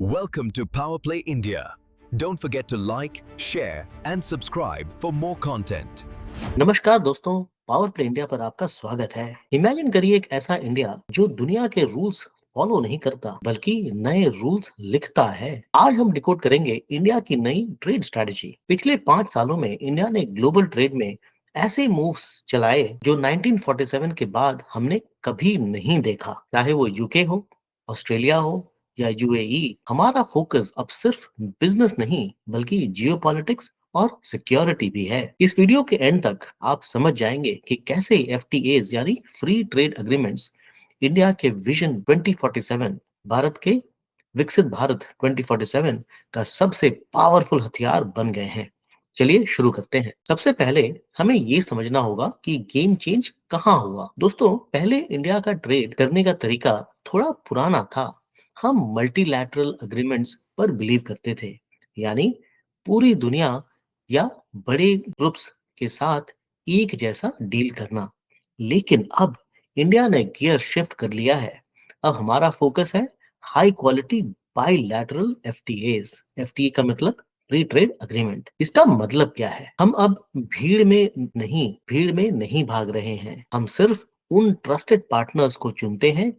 Welcome to Power Play India. Don't forget to like, share and subscribe for more content. नमस्कार दोस्तों, power play India पर आपका स्वागत है। इमेजिन करिए एक ऐसा इंडिया जो दुनिया के रूल्स फॉलो नहीं करता बल्कि नए रूल्स लिखता है। आज हम डिकोड करेंगे इंडिया की नई ट्रेड स्ट्रेटजी। पिछले 5 सालों में इंडिया ने ग्लोबल ट्रेड में ऐसे मूव्स चलाए जो 1947 के बाद हमने कभी नहीं देखा। चाहे वो यूके हो, ऑस्ट्रेलिया हो या यूएई, हमारा फोकस अब सिर्फ बिजनेस नहीं बल्कि जियोपॉलिटिक्स और सिक्योरिटी भी है। इस वीडियो के एंड तक आप समझ जाएंगे कि कैसे एफटीएज यानी फ्री ट्रेड एग्रीमेंट्स इंडिया के विजन 2047, भारत के विकसित भारत 2047 का सबसे पावरफुल हथियार बन गए हैं। चलिए शुरू करते हैं। सबसे पहले हमें ये समझना होगा कि गेम चेंज कहाँ हुआ। दोस्तों, पहले इंडिया का ट्रेड करने का तरीका थोड़ा पुराना था। हम मल्टीलैटरल एग्रीमेंट्स पर बिलीव करते थे, यानी पूरी दुनिया या बड़े ग्रुप्स के साथ एक जैसा डील करना। लेकिन अब इंडिया ने गियर शिफ्ट कर लिया है। अब हमारा फोकस है हाई क्वालिटी बाइलैटरल एफटीएज। एफटीए का मतलब फ्री ट्रेड एग्रीमेंट। इसका मतलब क्या है? हम अब भीड़ में नहीं भाग रहे हैं। हम सिर्फ उन ट्रस्टेड पार्टनर्स को चुनते हैं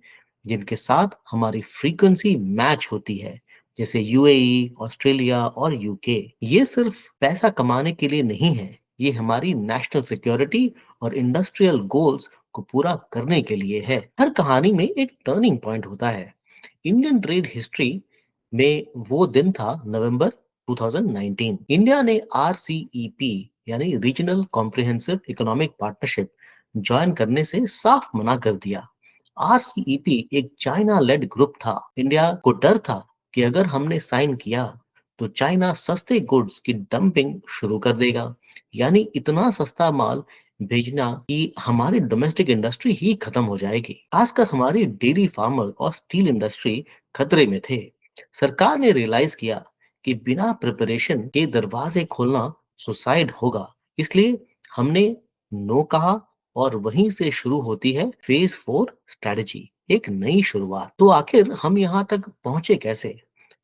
जिनके साथ हमारी फ्रीक्वेंसी मैच होती है, जैसे यूएई, ऑस्ट्रेलिया और यूके। ये सिर्फ पैसा कमाने के लिए नहीं है, ये हमारी नेशनल सिक्योरिटी और इंडस्ट्रियल गोल्स को पूरा करने के लिए है। हर कहानी में एक टर्निंग पॉइंट होता है। इंडियन ट्रेड हिस्ट्री में वो दिन था नवंबर 2019। इंडिया ने आरसीईपी यानी regional comprehensive economic partnership join करने से साफ मना कर दिया। आरसीईपी एक चाइना लेड ग्रुप था। इंडिया को डर था कि अगर हमने साइन किया तो चाइना सस्ते गुड्स की डंपिंग शुरू कर देगा, यानी इतना सस्ता माल भेजना कि हमारी डोमेस्टिक इंडस्ट्री ही खत्म हो जाएगी। खासकर हमारी डेयरी फार्मर और स्टील इंडस्ट्री खतरे में थे। सरकार ने रियलाइज किया कि बिना प्रिपरेशन के दरवाजे खोलना सुसाइड होगा, इसलिए हमने नो कहा और वहीं से शुरू होती है फेज 4 स्ट्रेटजी, एक नई शुरुआत। तो आखिर हम यहाँ तक पहुंचे कैसे?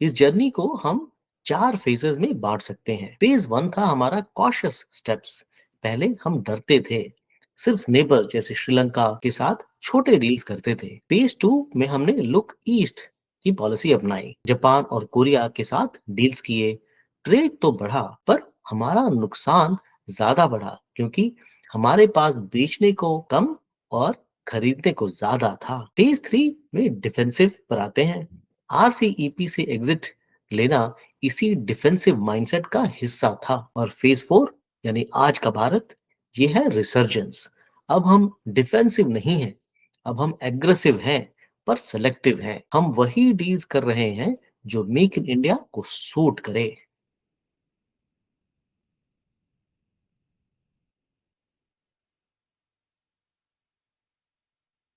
इस जर्नी को हम 4 फेजेस में बांट सकते हैं। फेज 1 था हमारा कॉशियस स्टेप्स। पहले हम डरते थे, सिर्फ नेबर जैसे श्रीलंका के साथ छोटे डील्स करते थे। फेज 2 में हमने लुक ईस्ट की पॉलिसी अपनाई, जापान और कोरिया के साथ डील्स किए। ट्रेड तो बढ़ा पर हमारा नुकसान ज्यादा बढ़ा, क्योंकि हमारे पास बेचने को कम और खरीदने को ज्यादा था। फेज 3 में डिफेंसिव पर आते हैं। आरसीईपी से एग्जिट लेना इसी डिफेंसिव माइंडसेट का हिस्सा था। और फेज 4 यानी आज का भारत, ये है रिसर्जेंस। अब हम डिफेंसिव नहीं हैं, अब हम एग्रेसिव हैं पर सेलेक्टिव हैं। हम वही डील्स कर रहे हैं जो मेक इन इंडिया को सूट करे।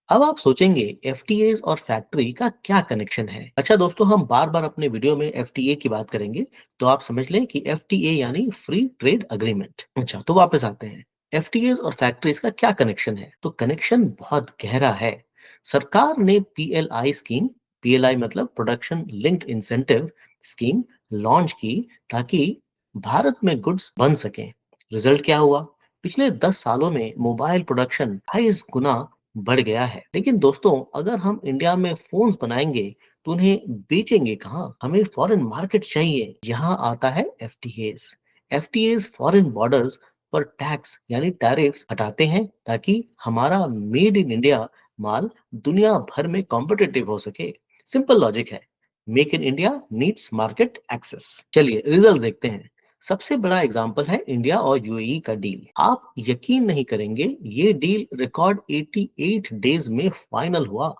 अब आप सोचेंगे एफटीएज और फैक्ट्री का क्या कनेक्शन है। अच्छा दोस्तों, हम बार बार अपने वीडियो में एफटीए की बात करेंगे, तो आप समझ लें कि एफटीए यानी फ्री ट्रेड अग्रीमेंट। अच्छा, तो वापस आते हैं, एफटीएज और फैक्ट्रीज का क्या कनेक्शन है? तो कनेक्शन बहुत गहरा है। सरकार ने पीएलआई स्कीम, पीएलआई मतलब production linked incentive scheme, launch की ताकि भारत में गुड्स बन सकें। रिजल्ट क्या हुआ? पिछले 10 सालों में मोबाइल प्रोडक्शन 28 गुना बढ़ गया है। लेकिन दोस्तों, अगर हम इंडिया में फोन्स बनाएंगे तो उन्हें बेचेंगे कहाँ? हमें फॉरेन मार्केट चाहिए। यहाँ आता है एफटीएस। एफटीएस फॉरेन बॉर्डर्स पर टैक्स यानी टैरिफ्स हटाते हैं ताकि हमारा मेड इन इंडिया माल दुनिया भर में कॉम्पिटिटिव हो सके। सिंपल लॉजिक है, make in India needs market access. चलिए रिजल्ट देखते हैं। सबसे बड़ा एग्जांपल है इंडिया और यूएई का डील। आप यकीन नहीं करेंगे, ये डील रिकॉर्ड 88 डेज में फाइनल हुआ।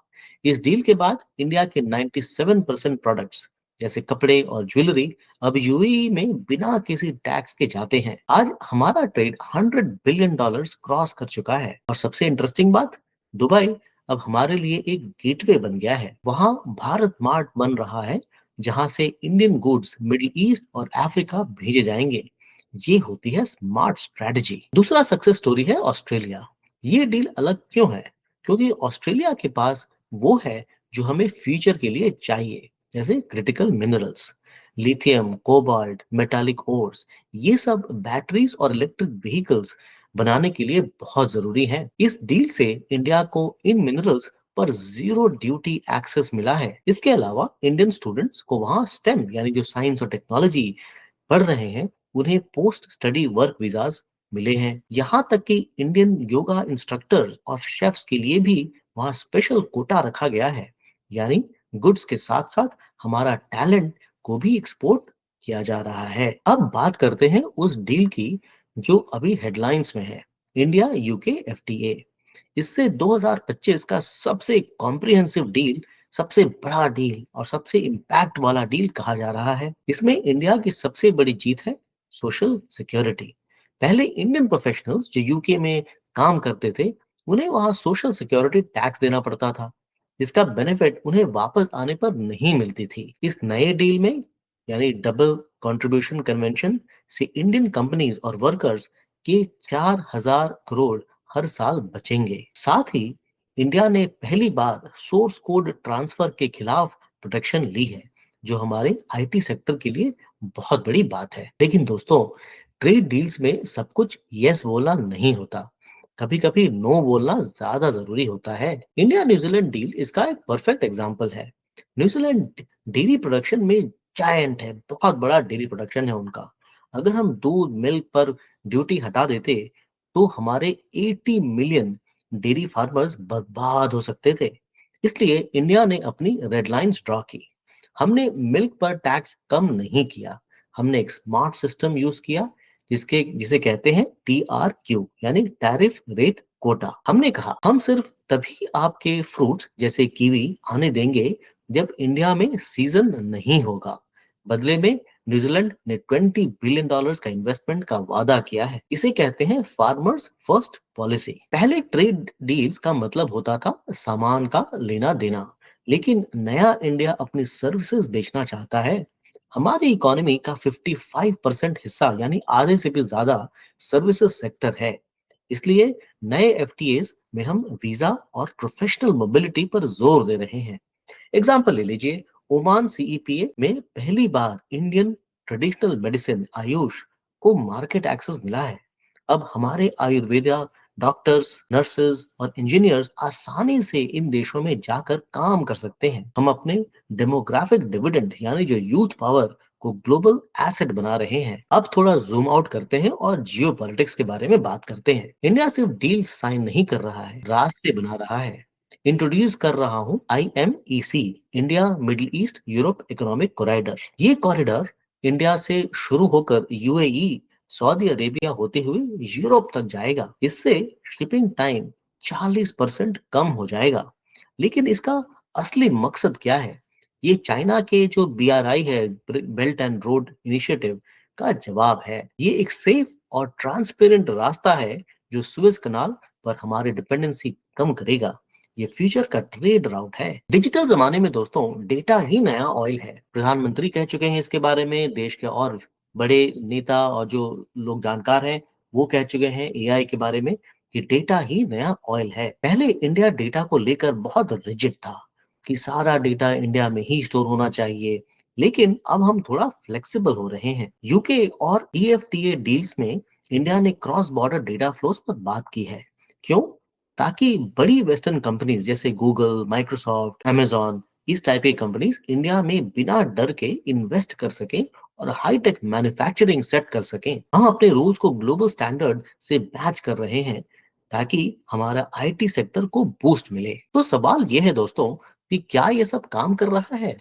इस डील के बाद इंडिया के 97% प्रोडक्ट्स जैसे कपड़े और ज्वेलरी अब यूएई में बिना किसी टैक्स के जाते हैं। आज हमारा ट्रेड $100 बिलियन क्रॉस कर चुका है। और सबसे इंटरेस्टिंग बात, दुबई अब हमारे लिए एक गेटवे बन गया है। वहां भारत मार्ट बन रहा है, जहां से इंडियन गुड्स मिडिल ईस्ट और अफ्रीका भेजे जाएंगे। ये होती है स्मार्ट स्ट्रेटजी। दूसरा सक्सेस स्टोरी है ऑस्ट्रेलिया। ये डील अलग क्यों है? क्योंकि ऑस्ट्रेलिया के पास वो है जो हमें फ्यूचर के लिए चाहिए, जैसे critical minerals, lithium, cobalt, metallic ores, ये सब बैटरीज और इलेक्ट्रिक व्हीकल्स बनाने के लिए बहुत जरूरी है। इस डील से इंडिया को इन मिनरल्स पर जीरो ड्यूटी एक्सेस मिला है। इसके अलावा इंडियन स्टूडेंट्स को वहाँ स्टेम यानी जो साइंस और टेक्नोलॉजी पढ़ रहे हैं, उन्हें पोस्ट स्टडी वर्क वीजास मिले हैं। यहाँ तक कि इंडियन योगा इंस्ट्रक्टर और शेफ्स के लिए भी वहाँ स्पेशल कोटा रखा गया है। यानी गुड्स के साथ साथ हमारा टैलेंट को भी एक्सपोर्ट किया जा रहा है। अब बात करते हैं उस डील की जो अभी हेडलाइंस में है, इंडिया यूके एफटीए। इससे 2025 का सबसे कॉम्प्रिहेंसिव डील, सबसे बड़ा डील और सबसे इम्पैक्ट वाला डील कहा जा रहा है। इसमें इंडिया की सबसे बड़ी जीत है सोशल सिक्योरिटी। पहले इंडियन प्रोफेशनल्स जो यूके में काम करते थे, उन्हें वहां सोशल सिक्योरिटी टैक्स देना पड़ता था। इसका बेनिफिट उन्हें वापस आने पर नहीं मिलती थी। इस नए डील में यानी डबल कंट्रीब्यूशन कन्वेंशन से इंडियन कंपनीज और वर्कर्स के 4,000 करोड़ हर साल बचेंगे। साथ ही इंडिया ने पहली बार सोर्स कोड ट्रांसफर के खिलाफ प्रोटेक्शन ली है, जो हमारे आईटी सेक्टर के लिए बहुत बड़ी बात है। लेकिन दोस्तों, ट्रेड डील्स में सब कुछ यस बोलना नहीं होता। कभी कभी नो बोलना ज्यादा जरूरी होता है। इंडिया न्यूजीलैंड डील इसका एक परफेक्ट एग्जांपल है। न्यूजीलैंड डेयरी प्रोडक्शन में जायंट है, बहुत बड़ा डेयरी प्रोडक्शन है उनका। अगर हम दूध मिल्क पर ड्यूटी हटा देते तो हमारे 80 मिलियन डेयरी फार्मर्स बर्बाद हो सकते थे। इसलिए इंडिया ने अपनी रेड लाइंस ड्रॉ की। हमने मिल्क पर टैक्स कम नहीं किया, हमने एक स्मार्ट सिस्टम यूज किया जिसे कहते हैं TRQ यानी टैरिफ रेट कोटा। हमने कहा हम सिर्फ तभी आपके फ्रूट्स जैसे कीवी आने देंगे जब इंडिया में सीजन नहीं होगा। बदले में न्यूजीलैंड ने $20 बिलियन का इन्वेस्टमेंट का वादा किया है। इसे कहते हैं फार्मर्स फर्स्ट पॉलिसी। पहले ट्रेड डील्स का मतलब होता था सामान का लेना देना, लेकिन नया इंडिया अपनी सर्विसेज बेचना चाहता है। हमारी इकोनॉमी का 55% हिस्सा यानी आधे से भी ज्यादा सर्विसेज सेक्टर है। इसलिए नए एफटीएस में हम वीजा और प्रोफेशनल मोबिलिटी पर जोर दे रहे हैं। एग्जाम्पल ले लीजिए, ओमान सीईपीए में पहली बार इंडियन ट्रेडिशनल मेडिसिन आयुष को मार्केट एक्सेस मिला है। अब हमारे आयुर्वेदा डॉक्टर्स, नर्सेज और इंजीनियर्स आसानी से इन देशों में जाकर काम कर सकते हैं। हम अपने डेमोग्राफिक डिविडेंड यानी जो यूथ पावर को ग्लोबल एसेट बना रहे हैं। अब थोड़ा जूम आउट करते हैं और जियो पॉलिटिक्स के बारे में बात करते हैं। इंडिया सिर्फ डील साइन नहीं कर रहा है, रास्ते बना रहा है। इंट्रोड्यूस कर रहा हूं IMEC, India middle east Europe economic corridor. ये कॉरिडोर इंडिया से शुरू होकर यूएई, सऊदी अरेबिया होते हुए यूरोप तक जाएगा। इससे शिपिंग टाइम 40% कम हो जाएगा। लेकिन इसका असली मकसद क्या है? ये चाइना के जो BRI है, बेल्ट एंड रोड इनिशिएटिव का जवाब है। ये एक सेफ और ट्रांसपेरेंट रास्ता है जो सुएज कनाल पर हमारी डिपेंडेंसी कम करेगा। ये फ्यूचर का ट्रेड राउट है। डिजिटल जमाने में दोस्तों, डेटा ही नया ऑयल है। प्रधानमंत्री कह चुके हैं इसके बारे में, देश के और बड़े नेता और जो लोग जानकार हैं वो कह चुके हैं AI के बारे में कि डेटा ही नया ऑयल है। पहले इंडिया डेटा को लेकर बहुत रिजिड था कि सारा डेटा इंडिया में ही स्टोर होना चाहिए। लेकिन अब हम थोड़ा फ्लेक्सिबल हो रहे हैं। यूके और EFTA डील्स में इंडिया ने क्रॉस बॉर्डर डेटा फ्लोस पर बात की है। क्यों? ताकि बड़ी वेस्टर्न कंपनीज जैसे गूगल, माइक्रोसॉफ्ट, अमेजॉन, इस टाइप की कंपनीज इंडिया में बिना डर के इन्वेस्ट कर सकें और हाईटेक मैन्युफैक्चरिंग सेट कर सकें। हम अपने रूल्स को ग्लोबल स्टैंडर्ड से मैच कर रहे हैं ताकि हमारा IT सेक्टर को बूस्ट मिले। तो सवाल यह है दोस्तों कि क्या ये सब काम कर रहा है?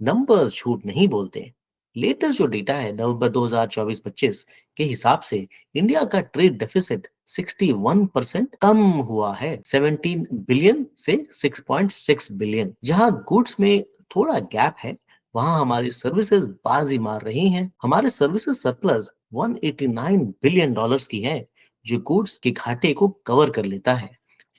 नंबर्स झूठ नहीं बोलते। लेटेस्ट जो डेटा है नवंबर 2024-25 के हिसाब से इंडिया का ट्रेड डेफिसिट 61% कम हुआ है, 17 बिलियन से 6.6 बिलियन। जहां गुड्स में थोड़ा गैप है, वहां हमारी सर्विसेज बाजी मार रही हैं। हमारे सर्विसेज सरप्लस $189 बिलियन की है, जो गुड्स के घाटे को कवर कर लेता है।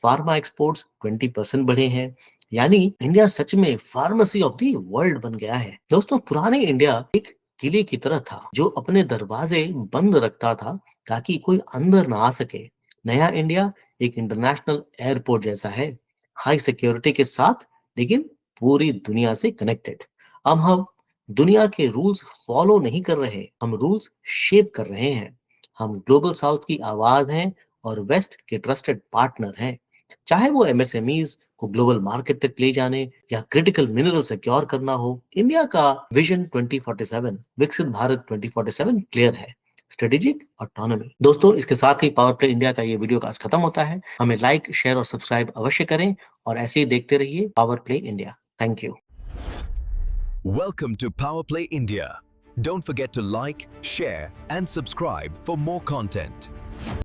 फार्मा एक्सपोर्ट्स 20% बढ़े हैं, यानी इंडिया सच में फार्मेसी ऑफ द वर्ल्ड बन गया है। दोस्तों, पुराने इंडिया एक किले की तरह था जो अपने दरवाजे बंद रखता था ताकि कोई अंदर ना आ सके। नया इंडिया एक इंटरनेशनल एयरपोर्ट जैसा है, हाई सिक्योरिटी के साथ, लेकिन पूरी दुनिया से कनेक्टेड। अब हम दुनिया के रूल्स फॉलो नहीं कर रहे, हम रूल्स शेप कर रहे हैं। हम ग्लोबल साउथ की आवाज हैं और वेस्ट के ट्रस्टेड पार्टनर हैं। चाहे वो एमएसएमईज को ग्लोबल मार्केट तक ले जाने या क्रिटिकल मिनरल सिक्योर करना हो, इंडिया का विजन 2047, विकसित भारत 2047 क्लियर है। Strategic autonomy. दोस्तों, इसके साथ ही पावर प्ले इंडिया का ये वीडियो आज खत्म होता है। हमें लाइक, शेयर और सब्सक्राइब अवश्य करें और ऐसे ही देखते रहिए power play India. Thank you. Welcome to Power Play India. Don't forget to like, share, and subscribe for more content.